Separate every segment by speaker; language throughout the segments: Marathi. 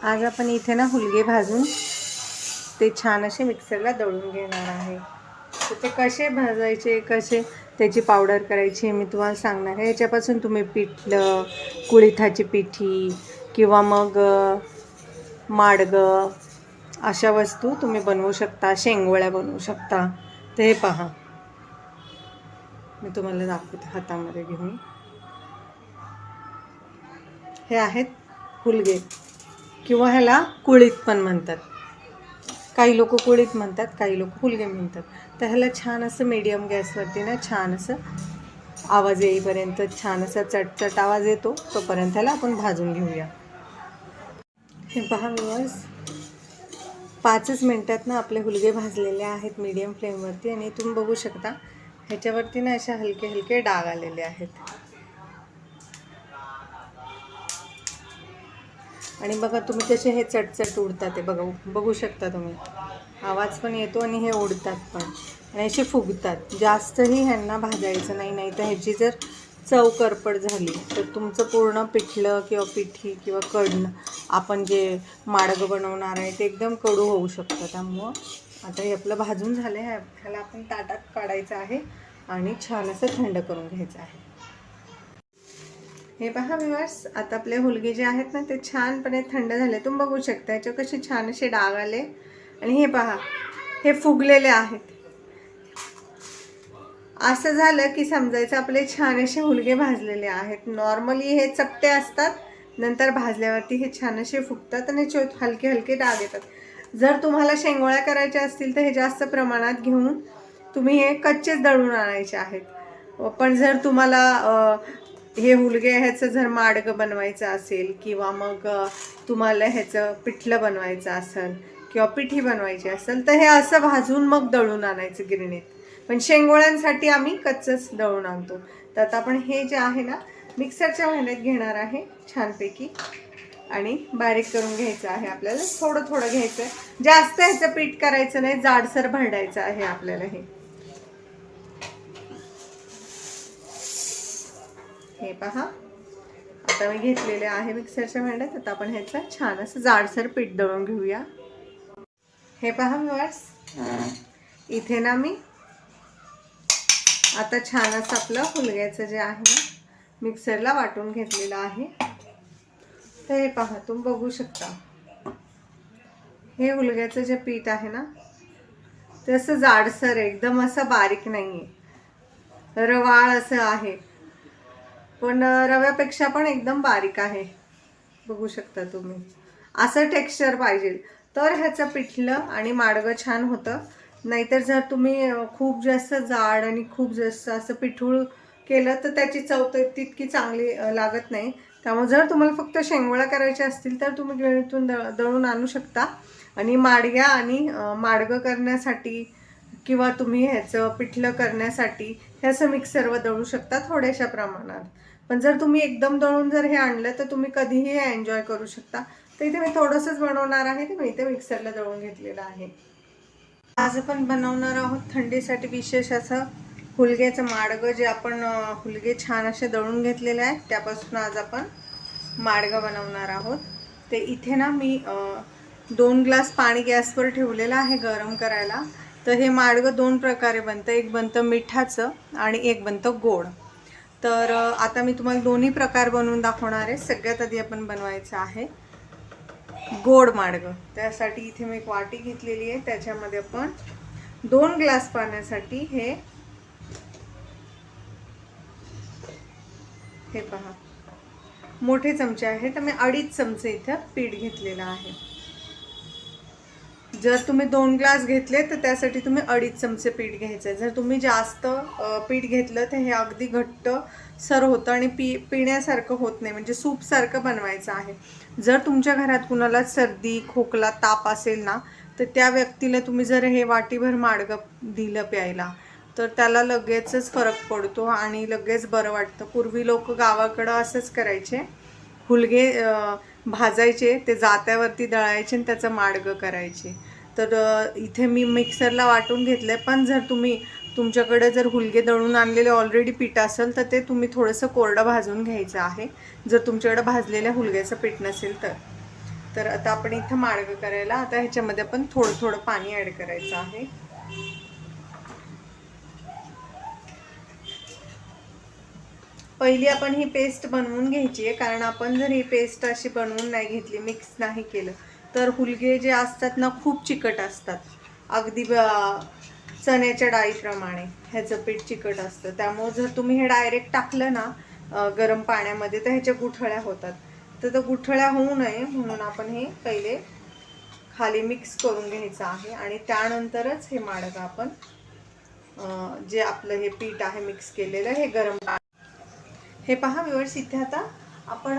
Speaker 1: आज आपण इथे ना हुलगे भाजून ते छान असे मिक्सरला दळून घेणार आहे. तर ते कसे भाजायचे, कसे त्याची पावडर करायची मी तुम्हाला सांगणार आहे. याच्यापासून तुम्ही पिठलं, कुळिथाची पिठी किंवा मग माडगं अशा वस्तू तुम्ही बनवू शकता, शेंगोळ्या बनवू शकता. तर हे पहा, मी तुम्हाला दाखवते हातामध्ये घेऊन. हे आहेत हुलगे किंवा ह्याला कुळीथ पण म्हणतात. काही लोक कुळीथ म्हणतात, काही लोक हुलगे म्हणतात. तर ह्याला छान असं मीडियम गॅसवरती ना छान असं आवाज येईपर्यंत, छान असा चटचट आवाज येतो तोपर्यंत ह्याला आपण भाजून घेऊया. हे पहा व्ह्यूअर्स, 5च मिनिटात ना आपले हुलगे भाजलेले आहेत मीडियम फ्लेमवरती. आणि तुम्ही बघू शकता ह्याच्यावरती ना अशा हलके हलके डाग आलेले आहेत. आणि बघा तुम्ही कसे हे चटचट उडतात, ते बघू शकता तुम्ही. आवाज पण येतो आणि हे उडतात पण, आणि असे फुगतात. जास्तही ह्यांना भाजायचं नाही, नाही तर ह्याची जर चव करपट झाली तर तुमचं पूर्ण पिठलं किंवा पिठी किंवा कडणं आपण जे माडगं बनवणार आहे ते एकदम कडू होऊ शकतं. त्यामुळं आता हे आपलं भाजून झालं आहे. ह्याला आपण ताटात काढायचं आहे आणि छान असं थंड करून घ्यायचं आहे. हे पहा व्ह्यूअर्स, आता आपले हुलगे जे आहेत ना ते छानपणे थंड झाले. तुम्ही बघू शकता याच्यावर कसे छान असे डाग आले. आणि हे पहा, हे फुगलेले आहेत. असं झालं की समजायचं आपले छान असे हुलगे भाजलेले आहेत. नॉर्मली हे चपटे असतात, नंतर भाजल्यावरती हे छान असे फुगतात आणि हलके हलके डाग येतात. जर तुम्हाला शेंगोळ्या करायच्या असतील तर हे जास्त प्रमाणात घेऊन तुम्ही हे कच्चेच दळून आणायचे आहेत. पण जर तुम्हाला हे हुलगे ह्याचं जर माडगं बनवायचं असेल किंवा मग तुम्हाला ह्याचं पिठलं बनवायचं असेल किंवा पिठी बनवायची असेल तर हे असं भाजून मग दळून आणायचं गिरणीत. पण शेंगोळ्यांसाठी आम्ही कच्चंच दळून आणतो. तर आता आपण हे जे आहे ना मिक्सरच्या भांड्यात घेणार आहे छानपैकी आणि बारीक करून घ्यायचं आहे. आपल्याला थोडं थोडं घ्यायचं आहे, जास्त ह्याचं पीठ करायचं नाही, जाडसर भरडायचं आहे आपल्याला. हे पहा, आता मी घेतलेले आहे मिक्सरच्या भांड्यात. आता आपण ह्याचं छान असं जाडसर पीठ दळून घेऊया. हे पहा व्ह्यूअर्स, इथे ना मी आता छान असं आपलं हुलग्याचं जे आहे ना मिक्सरला वाटून घेतलेलं आहे. तर हे पहा, तुम्ही बघू शकता हे हुलग्याचं जे पीठ आहे ना ते असं जाडसर आहे, एकदम असं बारीक नाही आहे, रवाळ असं आहे, पण रव्यापेक्षा पण एकदम बारीक आहे. बघू शकता तुम्ही. असं टेक्स्चर पाहिजे तर ह्याचं पिठलं आणि माडगं छान होतं. नाहीतर जर तुम्ही खूप जास्त जाड आणि खूप जास्त असं पिठूळ केलं तर त्याची चव तितकी चांगली लागत नाही. त्यामुळे जर तुम्हाला फक्त शेंगोळ्या करायच्या असतील तर तुम्ही गिरणीतून दळून आणू शकता. आणि माडग्या आणि माडगं करण्यासाठी किंवा तुम्ही ह्याचं पिठलं करण्यासाठी हे असं मिक्सरवर दळू शकता थोड्याशा प्रमाणात. पण जर तुम्ही एकदम दळून जर हे आणलं तर तुम्ही कधीही एन्जॉय करू शकता. तर इथे मी थोडंसंच बनवणार आहे, ते मी इथे मिक्सरला दळून घेतलेलं आहे. आज आपण बनवणार आहोत थंडीसाठी विशेष असं हुलग्याचं माडगं. जे आपण हुलगे छान असे दळून घेतलेले आहेत त्यापासून आज आपण माडगं बनवणार आहोत. ते इथे ना मी 2 ग्लास पाणी गॅसवर ठेवलेलं आहे गरम करायला. तर हे माडगं 2 प्रकारे बनतं, एक बनतं मिठाचं आणि एक बनतं गोड. तर आता मी तुम्हाला दोन्ही प्रकार बनवून दाखवणार आहे. सगळ्यात आधी आपण बनवायचं आहे गोड माडगं. त्यासाठी इथे मी एक वाटी घेतलेली आहे, त्याच्यामध्ये आपण 2 ग्लास पाण्यासाठी हे पहा मोठे चमचे आहे, तर मी 2.5 चमचे इथं पीठ घेतलेलं आहे. जर तुम्ही 2 ग्लास घेतले तर त्यासाठी तुम्ही 2.5 चमचे पीठ घ्यायचं आहे. जर तुम्ही जास्त पीठ घेतलं तर हे अगदी घट्ट सर होतं आणि पिण्यासारखं होत नाही, म्हणजे सूपसारखं बनवायचं आहे. जर तुमच्या घरात कुणाला सर्दी खोकला ताप असेल ना तर त्या व्यक्तीला तुम्ही जर हे वाटीभर माडगं दिलं प्यायला तर त्याला लगेचच फरक पडतो आणि लगेच बरं वाटतं. पूर्वी लोक गावाकडं असंच करायचे, हुलगे भाजायचे, ते जात्यावरती दळायचे आणि त्याचं माडगं करायचे. तर इथे मी मिक्सरला वाटून घेतलं. पण जर तुमच्याकडे जर हुलगे दळून आणलेले ऑलरेडी पीठ असेल तर ते तुम्ही थोडंसं कोरडं भाजून घ्यायचं आहे, जर तुमच्याकडे भाजलेल्या हुलग्याचं पीठ नसेल तर. तर आता आपण इथं माडगं करायला आता ह्याच्यामध्ये आपण थोडं थोडं पाणी ॲड करायचं आहे. पहिली आपण ही पेस्ट बनवून घ्यायची आहे, कारण आपण जर ही पेस्ट अशी बनवून नाही घेतली, मिक्स नाही केलं, तर हुलगे जे असतात ना खूप चिकट असतात. अगदी चण्याच्या डाळीप्रमाणे ह्याचं पीठ चिकट असतं. त्यामुळे जर तुम्ही हे डायरेक्ट टाकलं ना गरम पाण्यामध्ये तर ह्याच्या गुठळ्या होतात. तर गुठळ्या होऊ नये म्हणून आपण हे पहिले खाली मिक्स करून घ्यायचं आहे आणि त्यानंतरच हे माडगं आपण जे आपलं हे पीठ आहे मिक्स केलेलं हे गरम हे पहा व्यूअर्स. इथे आता आपण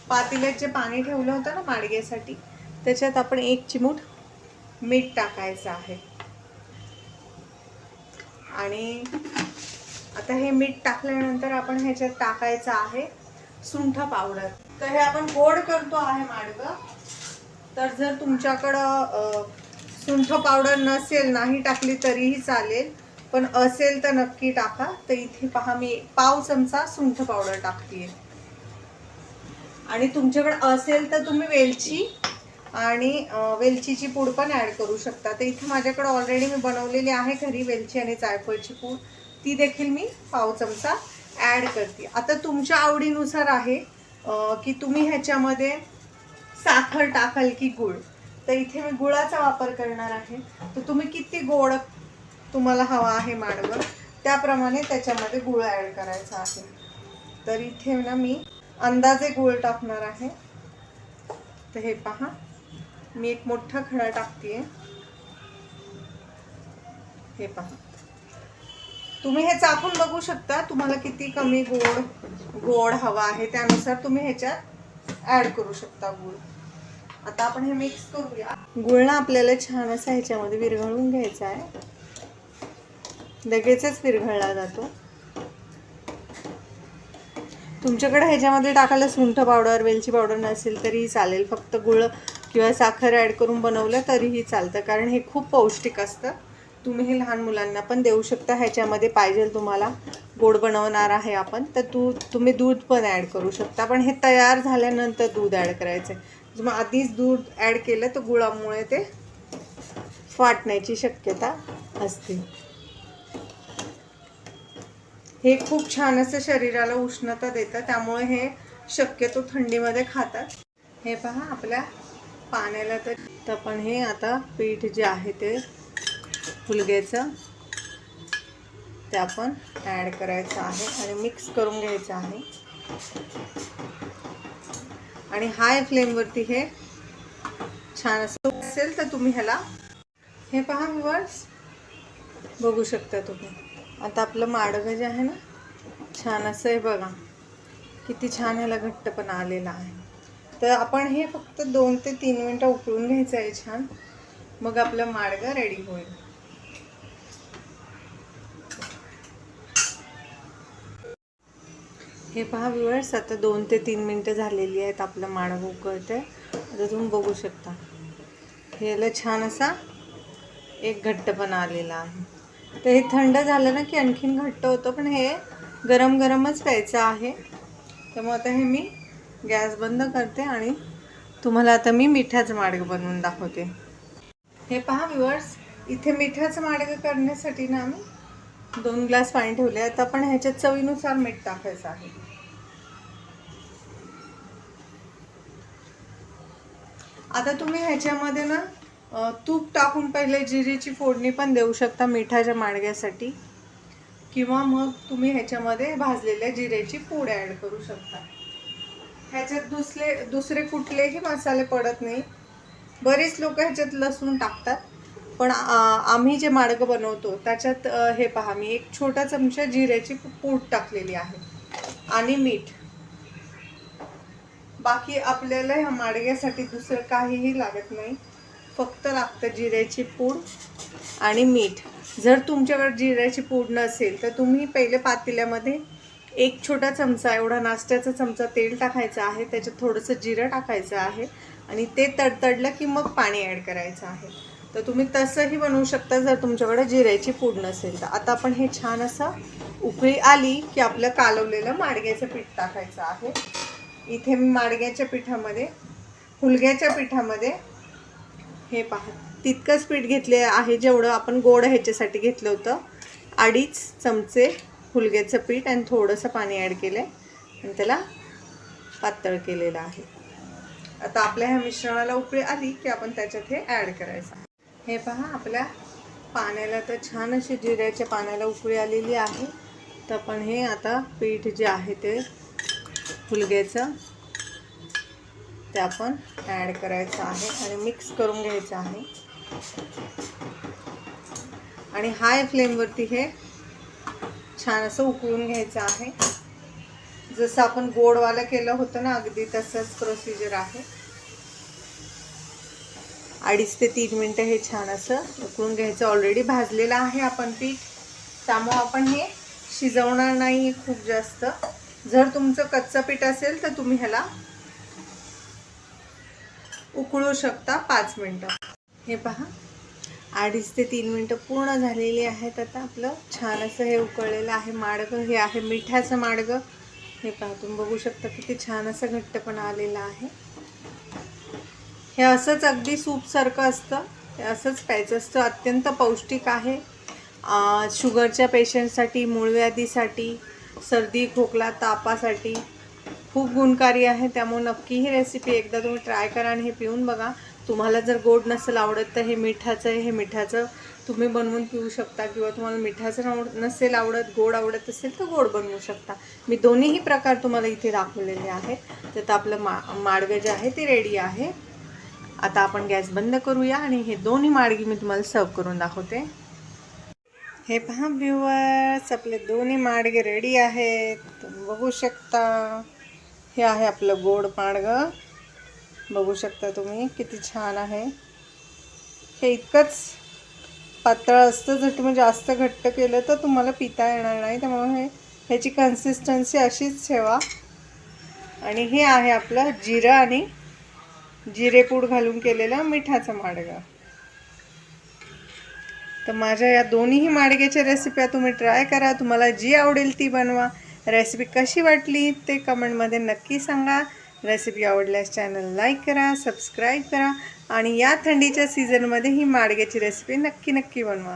Speaker 1: पातेल्यात जे पाणी ठेवलं होतं ना माडग्यासाठी, त्याच्यात आपण 1 चिमूट मीठ टाकायचं आहे. आणि आता हे मीठ टाकल्यानंतर आपण ह्याच्यात टाकायचं आहे सुंठ पावडर. तर हे आपण गोड करतो आहे माडगं, तर जर तुमच्याकडं सुंठ पावडर नसेल, नाही टाकली तरीही चालेल, पण असेल तर नक्की टाका. तर इथे पहा मी पाव चमचा सुंठ पावडर टाकते. आणि तुमच्याकडे असेल तर तुम्ही वेलची आणि वेलचीची पूड पण ॲड करू शकता. तर इथे माझ्याकडे ऑलरेडी मी बनवलेली आहे घरी वेलची आणि जायफळची पूड, ती देखील मी पाव चमचा ॲड करते. आता तुमच्या आवडीनुसार आहे की तुम्ही ह्याच्यामध्ये साखर टाकाल की गुळ. तर इथे मी गुळाचा वापर करणार आहे. तर तुम्ही किती गोड तुम्हाला हवा आहे माडगं त्याप्रमाणे त्याच्यामध्ये गुळ ॲड करायचा आहे. तर इथे ना मी अंदाजे गुळ टाकणार आहे. तर हे पहा मी एक मोठा खडा टाकते. हे पहा, तुम्ही हे चाखून बघू शकता तुम्हाला किती कमी गोड हवा आहे, त्यानुसार तुम्ही ह्याच्यात ॲड करू शकता गुळ. आता आपण हे मिक्स करूया. गुळ ना आपल्याला छान असा ह्याच्यामध्ये विरघळून घ्यायचा आहे. लगेचच विरघळला जातो. तुमच्याकडे ह्याच्यामध्ये टाकायला सुंठ पावडर वेलची पावडर नसेल तरीही चालेल, फक्त गुळ किंवा साखर ॲड करून बनवलं तरीही चालतं, कारण हे खूप पौष्टिक असतं. तुम्ही हे लहान मुलांना पण देऊ शकता. ह्याच्यामध्ये पाहिजे तुम्हाला गोड बनवणार आहे आपण तर तुम्ही दूध पण ॲड करू शकता, पण हे तयार झाल्यानंतर दूध ॲड करायचं आहे. मग आधीच दूध ॲड केलं तर गुळामुळे ते फाटण्याची शक्यता असते. हे खूप छान असं शरीराला उष्णता देतं, त्यामुळे हे शक्यतो थंडीमध्ये खातात. हे पहा आपल्या पाण्याला तर आपण हे आता पीठ जे आहे ते हुलग्याचं ते आपण ॲड करायचं आहे आणि मिक्स करून घ्यायचं आहे. आणि हाय फ्लेमवरती हे छान असं असेल तर तुम्ही ह्याला हे पहा व्यूअर्स बघू शकता तुम्ही. आता आपलं माडगं जे आहे ना छान असं आहे बघा, किती छान ह्याला घट्टपणा आलेला आहे. तर आपण हे फक्त 2 ते 3 मिनटं उकळून घ्यायचं आहे छान, मग आपलं माडगं रेडी होईल. हे पहा व्यूअर्स, आता 2 ते 3 मिनटं झालेली आहेत. आपलं माडगं उकळतं आहे. आता तुम्ही बघू शकता ह्याला छान असा एक घट्टपणा आलेला आहे. तर हे थंड झालं ना की आणखीन घट्ट होतं, पण हे गरम गरमच प्यायचं आहे. त्यामुळे आता हे मी गॅस बंद करते आणि तुम्हाला आता मी मिठाचं माडगं बनवून दाखवते. हे पहा व्यूअर्स, इथे मिठाचं माडगं करण्यासाठी ना आम्ही 2 ग्लास पाणी ठेवले. आता आपण ह्याच्यात चवीनुसार मीठ टाकायचं आहे. आता तुम्ही ह्याच्यामध्ये ना तूप टाकून पहिले जिरेची फोडणी पण देऊ शकता मिठाच्या माडग्यासाठी, किंवा मग तुम्ही ह्याच्यामध्ये भाजलेल्या जिरेची पूड ॲड करू शकता. ह्याच्यात दुसरे कुठलेही मसाले पडत नाही. बरेच लोक ह्याच्यात लसूण टाकतात, पण आम्ही जे माडगं बनवतो त्याच्यात हे पहा मी 1 छोटा चमचा जिऱ्याची पूड टाकलेली आहे आणि मीठ. बाकी आपल्याला ह्या माडग्यासाठी दुसरं काहीही लागत नाही, फक्त लागतं जिऱ्याची पूड आणि मीठ. जर तुमच्याकडे जिऱ्याची पूड नसेल तर तुम्ही पहिले पातेल्यामध्ये 1 छोटा चमचा एवढा नाश्त्याचा चमचा तेल टाकायचं आहे. त्याच्यात थोडंसं जिरं टाकायचं आहे आणि ते तडतडलं की मग पाणी ॲड करायचं आहे. तर तुम्ही तसंही बनवू शकता जर तुमच्याकडे जिऱ्याची पूड नसेल तर. आता आपण हे छान असं उकळी आली की आपलं कालवलेलं माडग्याचं पीठ टाकायचं आहे. इथे मी माडग्याच्या पिठामध्ये हुलग्याच्या पिठामध्ये हे पहा तितकंच पीठ घेतले आहे जेवढं आपण गोड ह्याच्यासाठी घेतलं होतं. 2.5 चमचे हुलग्याचं पीठ आणि थोडंसं पाणी ॲड केलं आहे आणि त्याला पातळ केलेलं आहे. आता आपल्या ह्या मिश्रणाला उकळी आली की आपण त्याच्यात हे ॲड करायचं. हे पहा आपल्या पाण्याला तर छान अशी जिऱ्याच्या पाण्याला उकळी आलेली आहे. तर आपण हे आता पीठ जे आहे ते हुलग्याचं ते आपण ॲड करायचं आहे आणि मिक्स करून घ्यायचं आहे. आणि हाय फ्लेमवरती हे छान असं उकळून घ्यायचं आहे. जसं आपण गोडवाला केलं होतं ना अगदी तसंच प्रोसिजर आहे. 2.5 ते 3 मिनटं हे छान असं उकळून घ्यायचं. ऑलरेडी भाजलेलं आहे आपण पीठ, त्यामुळे आपण हे शिजवणार नाही खूप जास्त. जर तुमचं कच्चं पीठ असेल तर तुम्ही ह्याला उकळू शकता 5 मिनटं. हे पहा 2.5 ते 3 मिनटं पूर्ण झालेली आहेत. आता आपलं छान असं हे उकळलेलं आहे माडगं. हे आहे मिठाचं माडगं. हे पहा तुम्ही बघू शकता किती छान असं घट्टपणा आलेला आहे. हे असंच अगदी सूपसारखं असतं, हे असंच प्यायचं असतं. अत्यंत पौष्टिक आहे. शुगरच्या पेशंटसाठी, मूळव्याधीसाठी, सर्दी खोकला तापासाठी खूप गुणकारी आहे. त्यामुळे नक्की ही रेसिपी एकदा तुम्ही ट्राय करा आणि हे पिऊन बघा. तुम्हाला जर गोड नसेल आवडत तर हे मिठाचं तुम्ही बनवून पिऊ शकता, किंवा तुम्हाला मिठाचं नसेल आवडत, गोड आवडत असेल तर गोड बनवू शकता. मी दोन्हीही प्रकार तुम्हाला इथे दाखवलेले आहेत. तर आपलं माडगं जे आहे ते रेडी आहे. आता आपण गॅस बंद करूया आणि हे दोन्ही माडगे मी तुम्हाला सर्व करून दाखवते. हे पहा व्ह्यूअर्स, आपले दोन्ही माडगे रेडी आहेत. तुम्ही बघू शकता. हे आहे आपलं गोड माडगं. बघू शकता तुम्ही किती छान आहे. हे इतकंच पातळ असतं. जर तुम्ही जास्त घट्ट केलं तर तुम्हाला पिता येणार नाही, त्यामुळे ह्याची कन्सिस्टन्सी अशीच ठेवा. आणि हे आहे आपलं जिरं आणि जिरेपूड घालून केलेलं मिठाचं माडगं. तर माझ्या या दोन्हीही माडग्याच्या रेसिप्या तुम्ही ट्राय करा. तुम्हाला जी आवडेल ती बनवा. रेसिपी कशी वाटली ते कमेंटमध्ये नक्की सांगा. रेसिपी आवडल्यास चॅनल लाईक करा, सबस्क्राईब करा आणि या थंडीच्या सीझनमध्ये ही माडग्याची रेसिपी नक्की बनवा.